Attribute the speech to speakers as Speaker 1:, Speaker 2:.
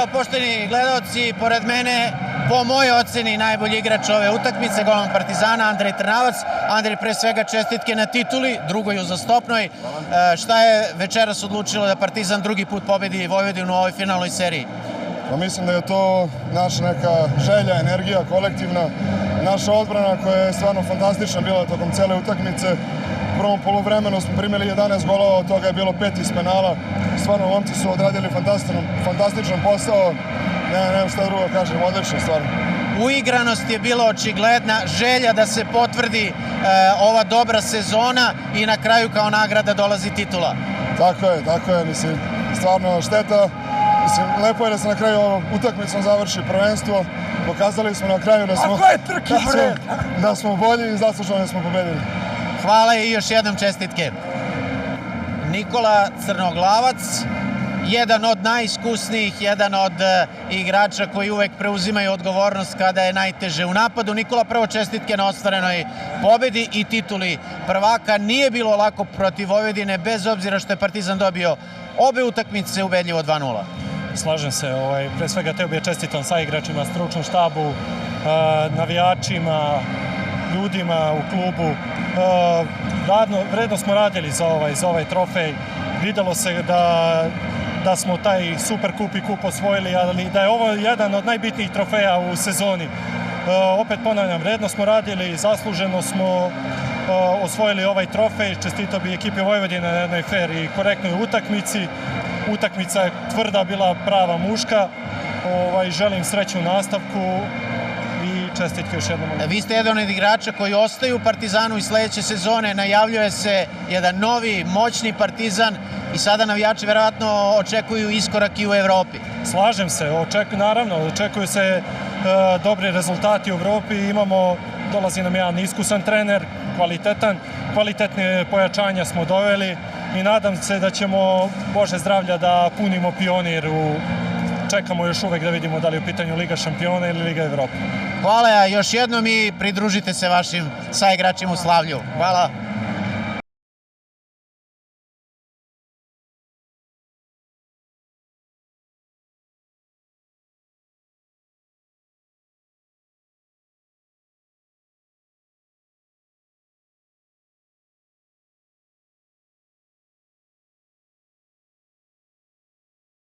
Speaker 1: Evo, poštovani gledalci, pored mene, po mojoj oceni, najbolji igrač ove utakmice, golman Partizana, Andrej Trnavac. Andrej, pre svega čestitke na tituli, drugoj uzastopnoj. Šta je večeras odlučilo da Partizan drugi put pobedi Vojvodinu u ovoj finalnoj seriji?
Speaker 2: Pa mislim da je to naša neka želja, energija kolektivna, naša odbrana koja je stvarno fantastična bila tokom cele utakmice. U prvom poluvremenu smo primili 11 golova, od toga je bilo 5 iz penala. Stvarno, momci su odradili fantastičan posao. Nemam šta drugo kažem, odlično stvarno.
Speaker 1: Uigranost je bila očigledna, želja da se potvrdi ova dobra sezona i na kraju kao nagrada dolazi titula.
Speaker 2: Tako je, mislim, stvarno šteta. Mislim, lepo je da se na kraju utakmicom završi prvenstvo. Pokazali smo na kraju da smo bolji i zasluženo smo pobedili.
Speaker 1: Hvala i još jednom čestitke. Nikola Crnoglavac, jedan od najiskusnijih, jedan od igrača koji uvek preuzimaju odgovornost kada je najteže u napadu. Nikola, prvo čestitke na ostvarenoj pobedi i tituli prvaka. Nije bilo lako protiv Vojvodine, bez obzira što je Partizan dobio obe utakmice ubedljivo 2:0.
Speaker 3: Slažem se, pre svega teo bih čestitam sa igračima, stručnom štabu, navijačima, ljudima u klubu. Vredno smo radili za ovaj trofej. Videlo se da smo taj super kup i kup osvojili, ali da je ovo jedan od najbitnijih trofeja u sezoni. Opet ponavljam, vredno smo radili, zasluženo smo osvojili ovaj trofej. Čestitao bi ekipi Vojvodine na jednoj fair i korektnoj utakmici. Utakmica je tvrda, bila prava muška. Želim sreću u nastavku i čestitke još jednom.
Speaker 1: Vi ste jedan od igrača koji ostaju u Partizanu i sledeće sezone. Najavljuje se jedan novi, moćni Partizan i sada navijači verovatno očekuju iskorak i u Evropi.
Speaker 3: Slažem se, naravno, očekuju se dobri rezultati u Evropi. Dolazi nam jedan iskusan trener, kvalitetne pojačanja smo doveli i nadam se da ćemo, Bože zdravlja, da punimo Pionir. Čekamo još uvek da vidimo da li je u pitanju Liga šampiona ili Liga Evrope.
Speaker 1: Hvala još jednom i pridružite se vašim saigračima u slavlju. Hvala.